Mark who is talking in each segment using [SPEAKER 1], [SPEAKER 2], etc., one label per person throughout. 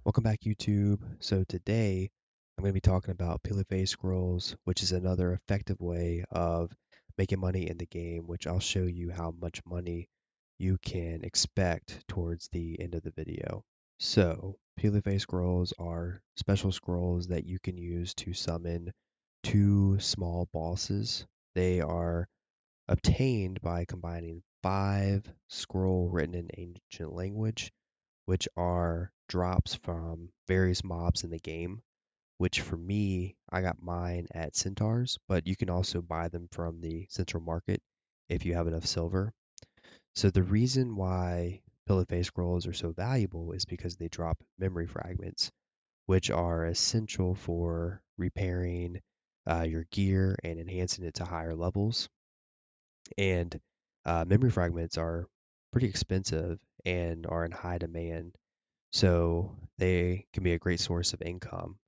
[SPEAKER 1] Welcome back, YouTube. So today I'm going to be talking about Pila Fe Scrolls, which is another effective way of making money in the game, which I'll show you how much money you can expect towards the end of the video. So Pila Fe Scrolls are special scrolls that you can use to summon two small bosses. They are obtained by combining 5 scroll written in ancient language, which are drops from various mobs in the game, which for me, I got mine at Centaurs, but you can also buy them from the central market if you have enough silver. So the reason why Pillar Face Scrolls are so valuable is because they drop memory fragments, which are essential for repairing your gear and enhancing it to higher levels. And memory fragments are pretty expensive and are in high demand, so they can be a great source of income.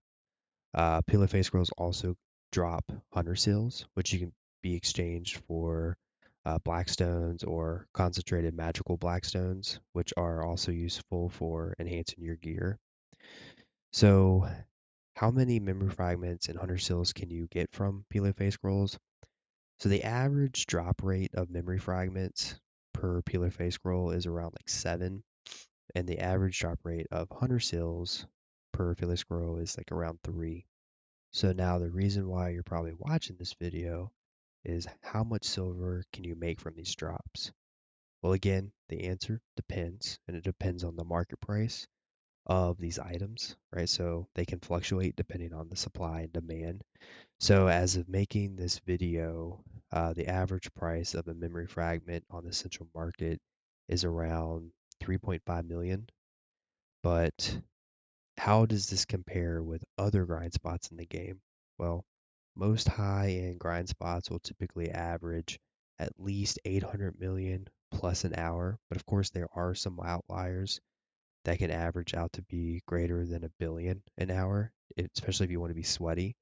[SPEAKER 1] Pila Fe Scrolls also drop hunter seals, which you can be exchanged for blackstones or concentrated magical blackstones, which are also useful for enhancing your gear. So, how many memory fragments and hunter seals can you get from Pila Fe Scrolls? So the average drop rate of memory fragments per Pila Fe Scroll is around like 7, and the average drop rate of hunter seals per Philly squirrel is like around 3. So now the reason why you're probably watching this video is how much silver can you make from these drops? Well, again, the answer depends, and it depends on the market price of these items, right? So they can fluctuate depending on the supply and demand. So as of making this video, the average price of a memory fragment on the central market is around 3.5 million. But how does this compare with other grind spots in the game? Well, most high-end grind spots will typically average at least 800 million plus an hour, but of course there are some outliers that can average out to be greater than a billion an hour, especially if you want to be sweaty,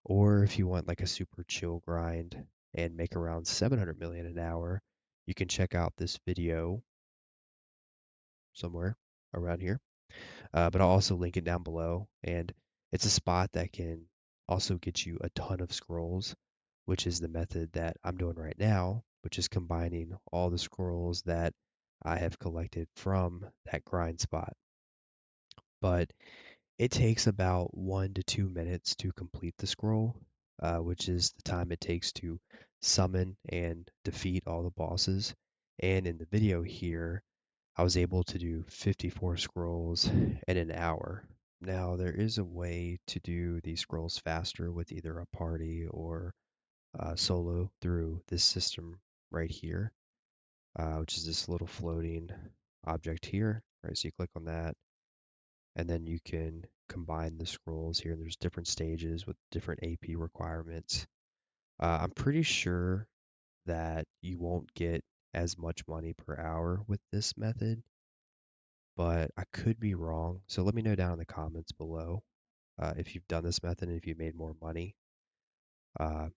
[SPEAKER 1] or if you want like a super chill grind and make around 700 million an hour, you can check out this video somewhere around here. But I'll also link it down below. And it's a spot that can also get you a ton of scrolls, which is the method that I'm doing right now, which is combining all the scrolls that I have collected from that grind spot. But it takes about 1 to 2 minutes to complete the scroll, which is the time it takes to summon and defeat all the bosses. And in the video here, I was able to do 54 scrolls in an hour. Now, there is a way to do these scrolls faster with either a party or solo through this system right here, which is this little floating object here. Right, so you click on that, and then you can combine the scrolls here. And there's different stages with different AP requirements. I'm pretty sure that you won't get as much money per hour with this method, but I could be wrong. So let me know down in the comments below if you've done this method and if you made more money. Uh,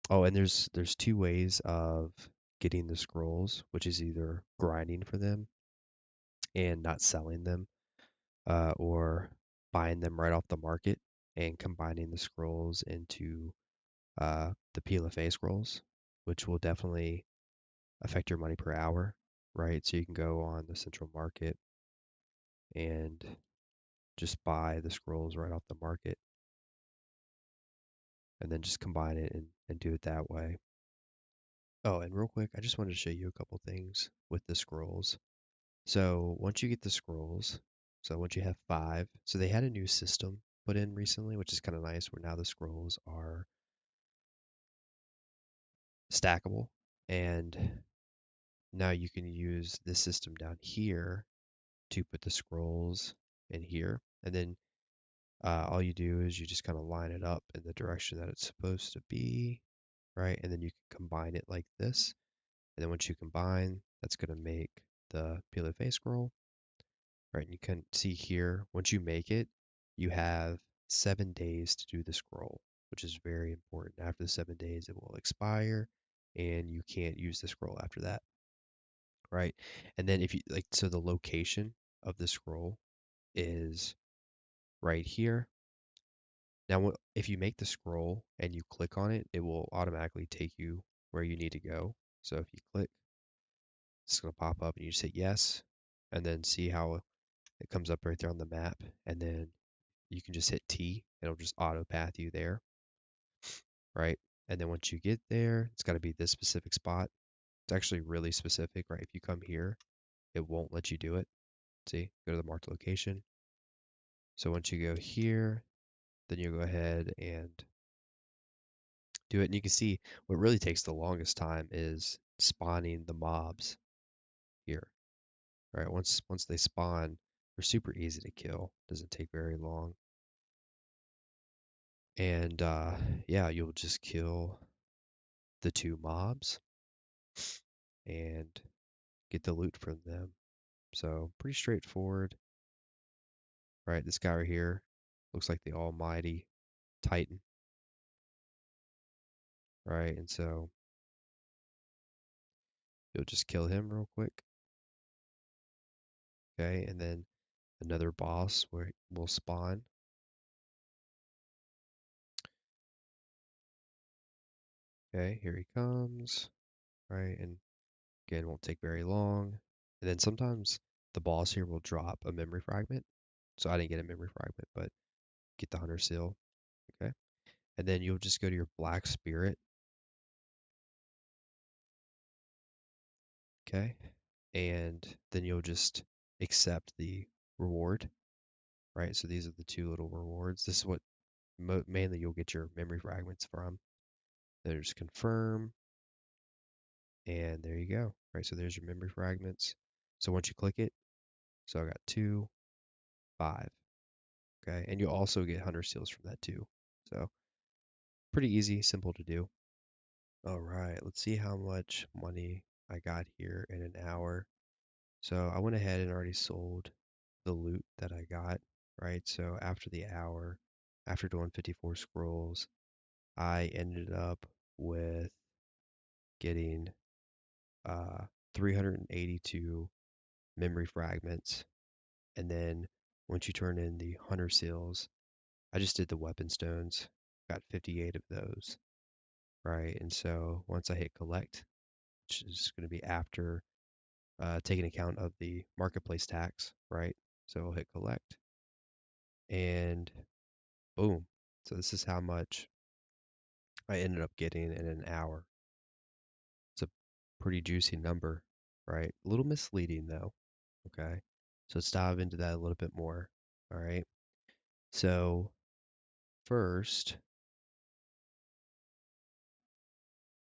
[SPEAKER 1] oh, and there's 2 ways of getting the scrolls, which is either grinding for them and not selling them, or buying them right off the market and combining the scrolls into the Pila Fe scrolls, which will definitely affect your money per hour, right? So you can go on the central market and just buy the scrolls right off the market and then just combine it and do it that way. Oh, and real quick, I just wanted to show you a couple things with the scrolls. So once you get the scrolls, so once you have 5, so they had a new system put in recently, which is kind of nice, where now the scrolls are stackable, and now you can use this system down here to put the scrolls in here, and then all you do is you just kind of line it up in the direction that it's supposed to be, right? And then you can combine it like this. And then once you combine, that's going to make the Pila Fe scroll, right? And you can see here, once you make it, you have 7 days to do the scroll, which is very important. After the 7 days, it will expire and you can't use the scroll after that, right? And then if you like, so the location of the scroll is right here. Now, if you make the scroll and you click on it, it will automatically take you where you need to go. So if you click, it's going to pop up and you just hit yes, and then see how it comes up right there on the map. And then you can just hit T, and it'll just auto path you there, right? And then once you get there, it's got to be this specific spot. It's actually really specific, right? If you come here, it won't let you do it. See, go to the marked location. So once you go here, then you go ahead and do it. And you can see what really takes the longest time is spawning the mobs here, right? Once they spawn, they're super easy to kill. Doesn't take very long. And yeah, you'll just kill the two mobs and get the loot from them. So pretty straightforward, right? This guy right here looks like the almighty Titan, right? And so you'll just kill him real quick, okay? And then another boss will spawn. Okay, here he comes, right? And again, won't take very long. And then sometimes the boss here will drop a memory fragment. So I didn't get a memory fragment, but get the hunter seal, okay? And then you'll just go to your black spirit, okay? And then you'll just accept the reward, right? So these are the two little rewards. This is what mainly you'll get your memory fragments from. Then just confirm, and there you go, right? So there's your memory fragments. So once you click it, so I got 2, 5, okay? And you'll also get hunter seals from that too. So pretty easy, simple to do. All right, let's see how much money I got here in an hour. So I went ahead and already sold the loot that I got, right? So after the hour, after doing 54 scrolls, I ended up with getting 382 memory fragments. And then once you turn in the hunter seals, I just did the weapon stones, got 58 of those, right? And so once I hit collect, which is going to be after taking account of the marketplace tax, right? So we'll hit collect and boom. So this is how much I ended up getting in an hour. It's a pretty juicy number, right? A little misleading though, okay? So let's dive into that a little bit more, all right? So first,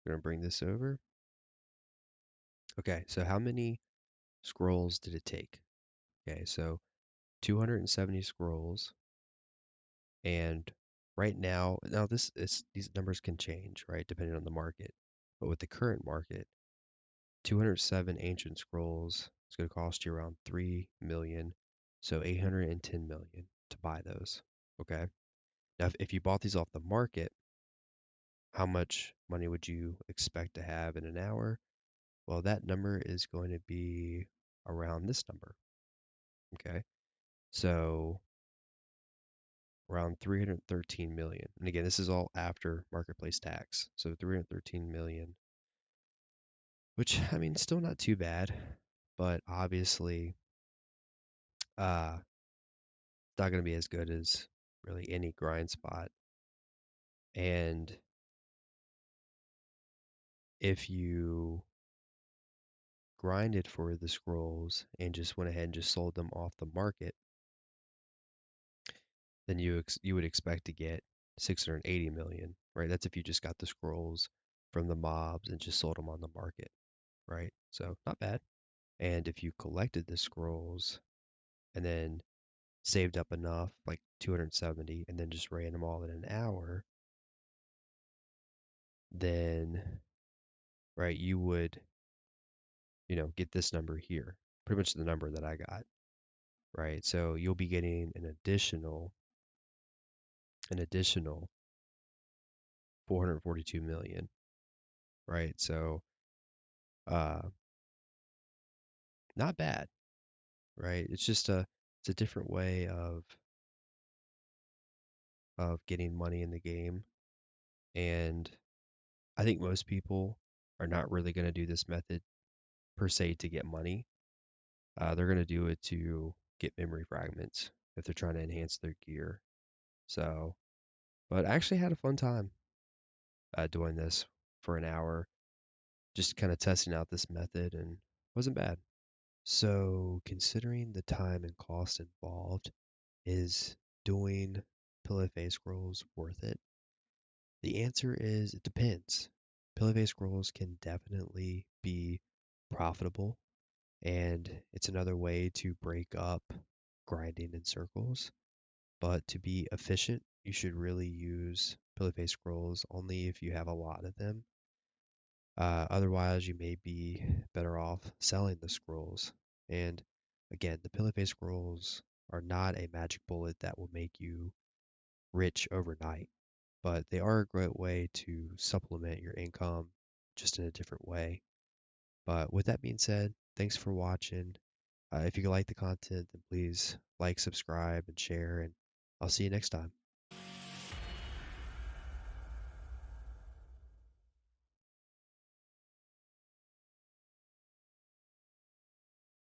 [SPEAKER 1] we're gonna bring this over. Okay, so how many scrolls did it take? Okay, so 270 scrolls, and right now these numbers can change, right, depending on the market. But with the current market, 207 ancient scrolls is going to cost you around 3 million, so 810 million to buy those. Okay. Now, if you bought these off the market, how much money would you expect to have in an hour? Well, that number is going to be around this number. Okay. So around 313 million. And again, this is all after marketplace tax. So 313 million, which I mean, still not too bad, but obviously, uh, not going to be as good as really any grind spot. And if you grinded for the scrolls and just went ahead and just sold them off the market, then you would expect to get 680 million, right? That's if you just got the scrolls from the mobs and just sold them on the market, right? So not bad. And if you collected the scrolls and then saved up enough, like 270, and then just ran them all in an hour, then right, you would get this number here, pretty much the number that I got, right? So you'll be getting an additional 442 million, right? So uh not bad, right? It's a different way of of getting money in the game. And I think most people are not really going to do this method per se to get money. They're going to do it to get memory fragments if they're trying to enhance their gear. So, but I actually had a fun time doing this for an hour, just kind of testing out this method, and wasn't bad. So, considering the time and cost involved, is doing Pila Fe Scrolls worth it? The answer is it depends. Pila Fe Scrolls can definitely be profitable, and it's another way to break up grinding in circles. But to be efficient, you should really use Pila Fe Scrolls only if you have a lot of them. Otherwise, you may be better off selling the scrolls. And again, the Pila Fe Scrolls are not a magic bullet that will make you rich overnight, but they are a great way to supplement your income just in a different way. But with that being said, thanks for watching. If you like the content, then please like, subscribe, and share, and I'll see you next time.